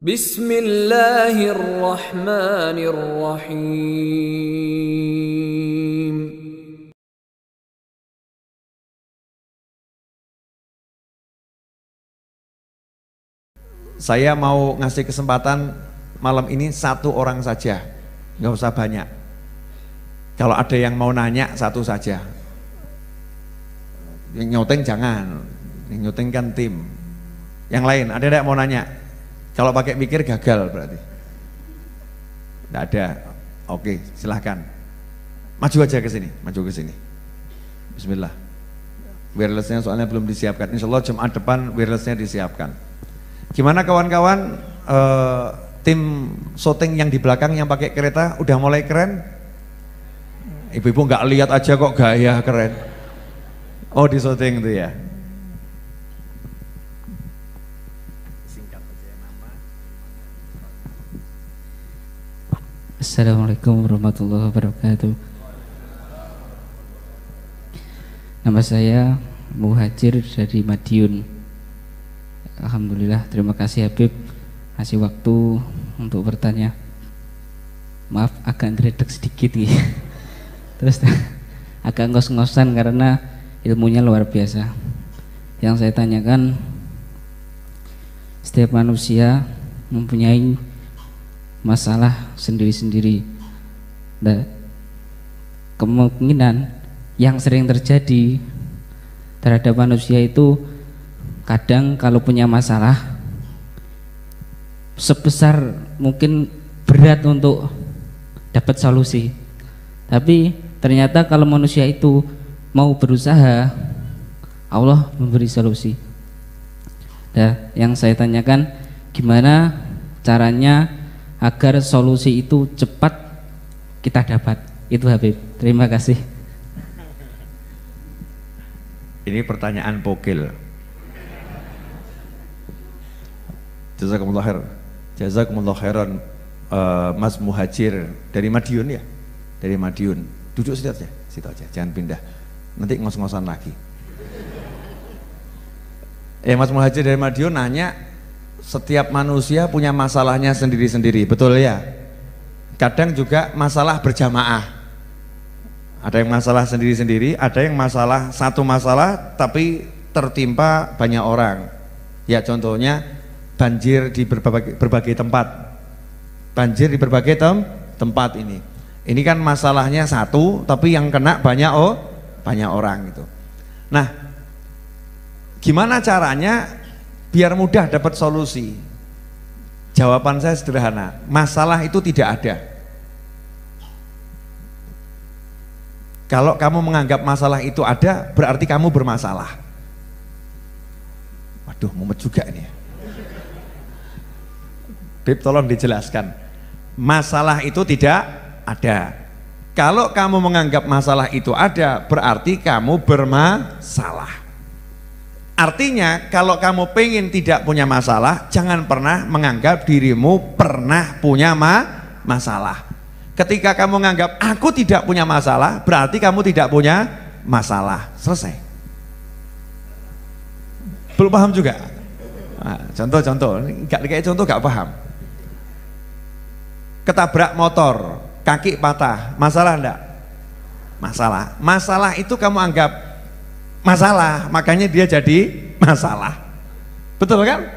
Bismillahirrahmanirrahim. Saya mau ngasih kesempatan malam ini satu orang saja, nggak usah banyak. Kalau ada yang mau nanya satu saja. Yang nyoteng jangan, yang nyoteng kan tim. Yang lain ada yang mau nanya? Kalau pakai mikir gagal berarti. Nggak ada. Oke, silahkan. Maju aja ke sini, maju ke sini. Bismillah. Wirelessnya soalnya belum disiapkan. Insya Allah Jumat depan wirelessnya disiapkan. Gimana kawan-kawan, tim syuting yang di belakang yang pakai kereta udah mulai keren? Ibu-ibu nggak lihat aja kok gaya keren. Oh di syuting itu ya. Singkat aja nama. Assalamualaikum warahmatullahi wabarakatuh. Nama saya Muhajir dari Madiun. Alhamdulillah, terima kasih Habib kasih waktu untuk bertanya. Maaf agak ngeredek sedikit gitu. Terus agak ngos-ngosan karena ilmunya luar biasa. Yang saya tanyakan, setiap manusia mempunyai masalah sendiri-sendiri. Dan kemungkinan yang sering terjadi terhadap manusia itu kadang kalau punya masalah sebesar mungkin berat untuk dapat solusi, tapi ternyata kalau manusia itu mau berusaha, Allah memberi solusi. Nah, yang saya tanyakan, gimana caranya agar solusi itu cepat kita dapat? Itu Habib, terima kasih. Ini pertanyaan pokil. Jazakumullah khairan, Mas Muhajir dari Madiun ya, dari Madiun. Duduk situ aja, jangan pindah. Nanti ngos-ngosan lagi. Mas Muhajir dari Madiun nanya, setiap manusia punya masalahnya sendiri-sendiri, betul ya? Kadang juga masalah berjamaah. Ada yang masalah sendiri-sendiri, ada yang masalah satu masalah tapi tertimpa banyak orang. Ya contohnya banjir di berbagai tempat. Banjir di berbagai tempat ini. Ini kan masalahnya satu, tapi yang kena banyak orang gitu. Nah, gimana caranya biar mudah dapat solusi? Jawaban saya sederhana, masalah itu tidak ada. Kalau kamu menganggap masalah itu ada, berarti kamu bermasalah. Waduh, mumet juga ini ya. Bib, tolong dijelaskan. Masalah itu tidak ada. Kalau kamu menganggap masalah itu ada, berarti kamu bermasalah. Artinya, kalau kamu pengen tidak punya masalah, jangan pernah menganggap dirimu pernah punya masalah. Ketika kamu menganggap aku tidak punya masalah, berarti kamu tidak punya masalah. Selesai. Belum paham juga? Nah, contoh-contoh, kayak contoh gak paham. Ketabrak motor, kaki patah, masalah enggak? Masalah. Masalah itu kamu anggap masalah, makanya dia jadi masalah. Betul kan?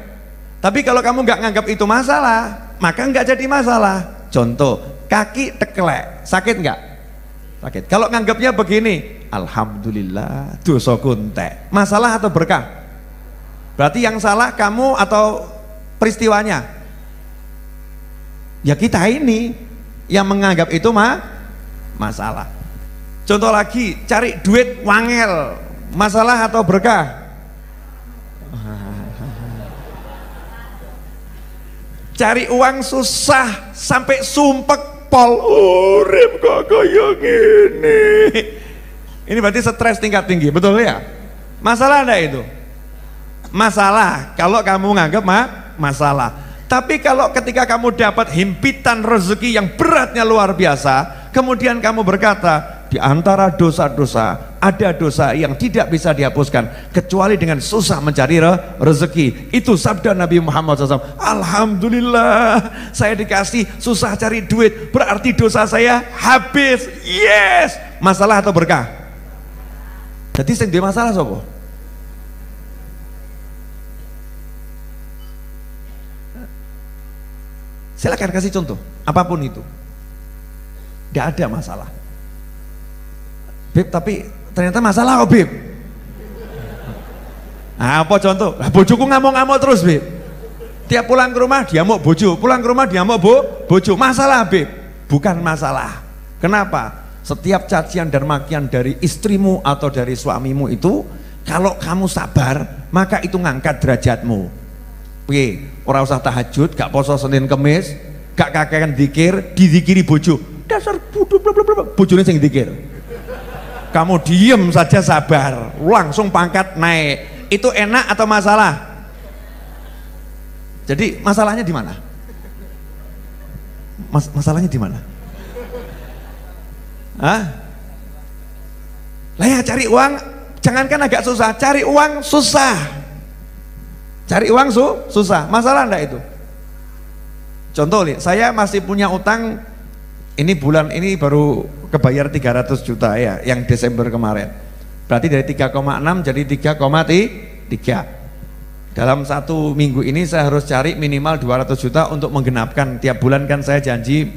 Tapi kalau kamu nggak nganggap itu masalah, maka nggak jadi masalah. Contoh, kaki teklek, sakit nggak? Sakit. Kalau nganggapnya begini, alhamdulillah, dosa kuntek. Masalah atau berkah? Berarti yang salah kamu atau peristiwanya? Ya kita ini yang menganggap itu masalah. Contoh lagi, cari duit wangel, masalah atau berkah? Cari uang susah sampai sumpek pol, urip kok kayak gini. Ini berarti stres tingkat tinggi, betul ya? Masalah enggak itu? Masalah kalau kamu nganggap masalah. Tapi kalau ketika kamu dapat himpitan rezeki yang beratnya luar biasa, kemudian kamu berkata, di antara dosa-dosa ada dosa yang tidak bisa dihapuskan kecuali dengan susah mencari rezeki. Itu sabda Nabi Muhammad SAW. Alhamdulillah saya dikasih susah cari duit, berarti dosa saya habis. Yes. Masalah atau berkah? Jadi sing duwe masalah sapa? Silakan kasih contoh apapun itu. Tidak ada masalah. Beb, tapi ternyata masalah kok, Beb. Nah, apa contoh? Lah bojoku ngamuk-ngamuk terus, Beb. Tiap pulang ke rumah dia mau bojo, pulang ke rumah dia mau bojo. Masalah, Beb? Bukan masalah. Kenapa? Setiap cacian dan makian dari istrimu atau dari suamimu itu, kalau kamu sabar, maka itu ngangkat derajatmu. Piye? Ora usah tahajud, gak poso Senin Kemis, gak kakean dikir, didikiri bojo. Dasar bodoh, bojone sing dikir. Kamu diem saja sabar, langsung pangkat naik. Itu enak atau masalah? Jadi masalahnya di mana? Masalahnya di mana? Hah? Lah ya cari uang, jangankan agak susah, cari uang susah. Cari uang susah. Masalah enggak itu? Contoh nih, saya masih punya utang. Ini bulan ini baru kebayar 300 juta ya, yang Desember kemarin. Berarti dari 3,6 jadi 3,3. Dalam satu minggu ini saya harus cari minimal 200 juta untuk menggenapkan. Tiap bulan kan saya janji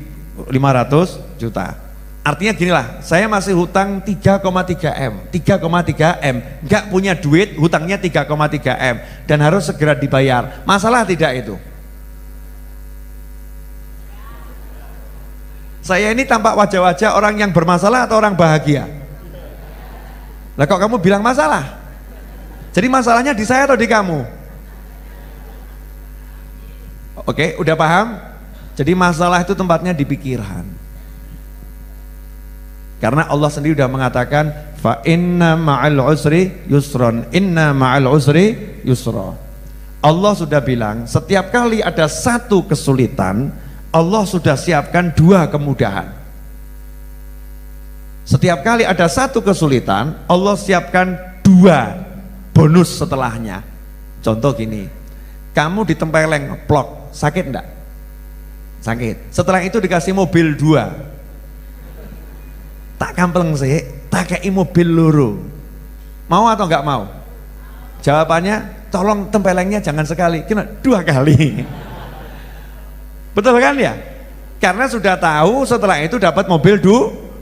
500 juta. Artinya ginilah, saya masih hutang 3,3 M. 3,3 M, nggak punya duit, hutangnya 3,3 M dan harus segera dibayar. Masalah tidak itu? Saya ini tampak wajah-wajah orang yang bermasalah atau orang bahagia? Lah kok kamu bilang masalah? Jadi masalahnya di saya atau di kamu? Oke, udah paham? Jadi masalah itu tempatnya di pikiran. Karena Allah sendiri sudah mengatakan fa inna ma'al usri yusron, inna ma'al usri yusra. Allah sudah bilang setiap kali ada satu kesulitan, Allah sudah siapkan dua kemudahan. Setiap kali ada satu kesulitan, Allah siapkan dua bonus setelahnya. Contoh gini, kamu ditempeleng plok, sakit enggak? Sakit. Setelah itu dikasih mobil dua, tak kampeleng sih, tak kayak mobil loro. Mau atau enggak mau? Jawabannya, tolong tempelengnya jangan sekali, kena dua kali. Betul kan ya? Karena sudah tahu setelah itu dapat mobil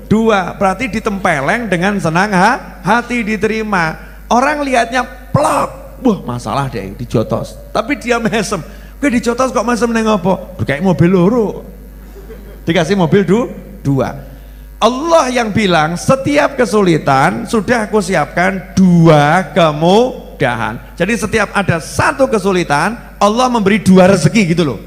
dua, berarti ditempeleng dengan senang hati diterima. Orang lihatnya plok, wah masalah deh dijotos. Tapi dia mesem, gue dijotos kok mesem neng apa? Kayak mobil loro, dikasih mobil dua. Allah yang bilang setiap kesulitan sudah aku siapkan dua kemudahan. Jadi setiap ada satu kesulitan, Allah memberi dua rezeki gitu loh.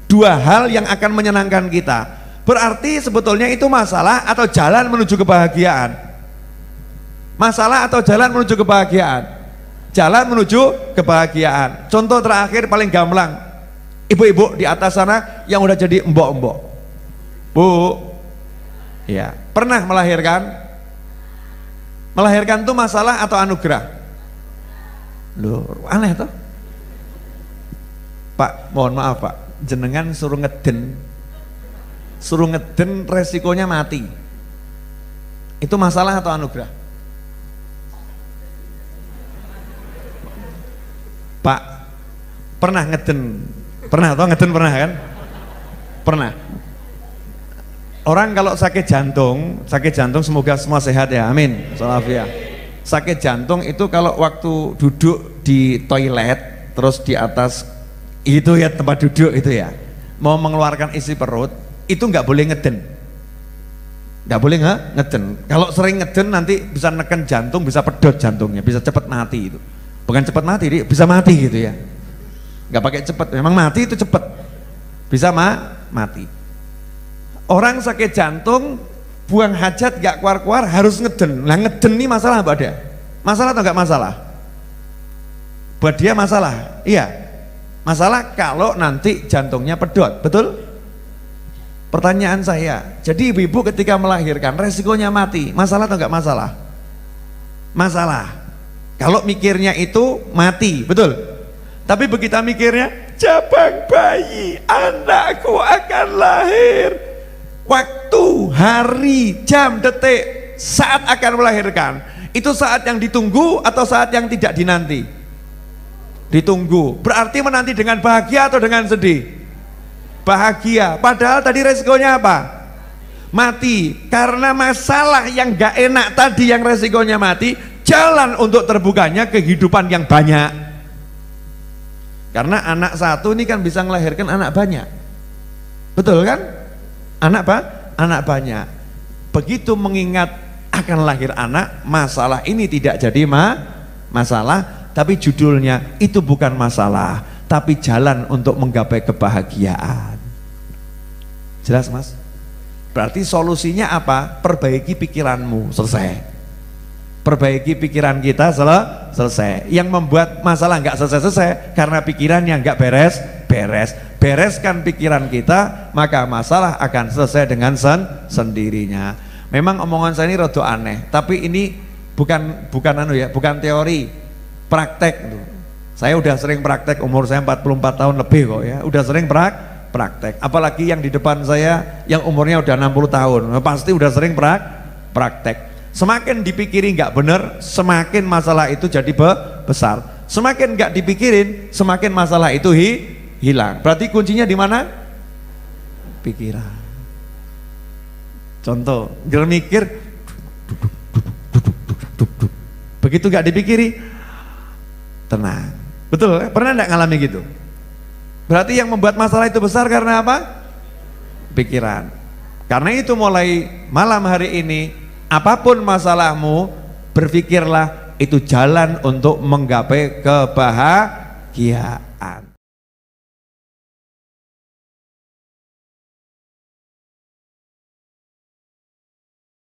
Dua hal yang akan menyenangkan kita. Berarti sebetulnya itu masalah atau jalan menuju kebahagiaan? Masalah atau jalan menuju kebahagiaan? Jalan menuju kebahagiaan. Contoh terakhir paling gamblang, ibu-ibu di atas sana yang udah jadi embok-embok. Bu, ya, pernah melahirkan? Melahirkan itu masalah atau anugerah? Loh, aneh toh? Pak, mohon maaf Pak, jenengan suruh ngeden resikonya mati. Itu masalah atau anugerah? Pak, pernah ngeden? Pernah atau ngeden pernah kan? Pernah. Orang kalau sakit jantung semoga semua sehat ya, amin. Salafiah. Sakit jantung itu kalau waktu duduk di toilet terus di atas itu ya tempat duduk itu ya, mau mengeluarkan isi perut itu nggak boleh ngeden, nggak boleh ngeden. Kalau sering ngeden nanti bisa neken jantung, bisa pedot jantungnya, bisa cepat mati itu. Bukan cepat mati, bisa mati gitu ya. Nggak pakai cepat, memang mati itu cepat, bisa mati. Orang sakit jantung buang hajat nggak keluar-keluar harus ngeden. Nah ngeden ini masalah apa ada? Masalah atau nggak masalah? Buat dia masalah, iya. Masalah kalau nanti jantungnya pedot, betul? Pertanyaan saya, jadi ibu-ibu ketika melahirkan resikonya mati, masalah atau enggak masalah? masalah. Kalau mikirnya itu mati, betul. Tapi begitu mikirnya cabang bayi, anakku akan lahir. Waktu, hari, jam, detik, saat akan melahirkan. Itu saat yang ditunggu atau saat yang tidak dinanti? Ditunggu. Berarti menanti dengan bahagia atau dengan sedih? Bahagia. Padahal tadi resikonya apa? Mati. Karena masalah yang gak enak tadi yang resikonya mati, jalan untuk terbukanya kehidupan yang banyak. Karena anak satu ini kan bisa melahirkan anak banyak, betul kan? Anak banyak. Begitu mengingat akan lahir anak, masalah ini tidak jadi masalah, tapi judulnya itu bukan masalah, tapi jalan untuk menggapai kebahagiaan. Jelas mas? Berarti solusinya apa? Perbaiki pikiranmu, selesai. Perbaiki pikiran kita selesai. Yang membuat masalah nggak selesai karena pikirannya nggak beres. Bereskan pikiran kita, maka masalah akan selesai dengan sendirinya. Memang omongan saya ini rada aneh, tapi ini bukan teori, praktek. Saya udah sering praktek, umur saya 44 tahun lebih kok ya, udah sering praktek. Apalagi yang di depan saya yang umurnya udah 60 tahun, pasti udah sering praktek. Semakin dipikiri nggak bener, semakin masalah itu jadi besar. Semakin nggak dipikirin, semakin masalah itu hilang. Berarti kuncinya di mana? Pikiran. Contoh, jangan mikir, begitu nggak dipikiri, tenang. Betul? Pernah nggak ngalami gitu? Berarti yang membuat masalah itu besar karena apa? Pikiran. Karena itu mulai malam hari ini, apapun masalahmu, berpikirlah itu jalan untuk menggapai kebahagiaan.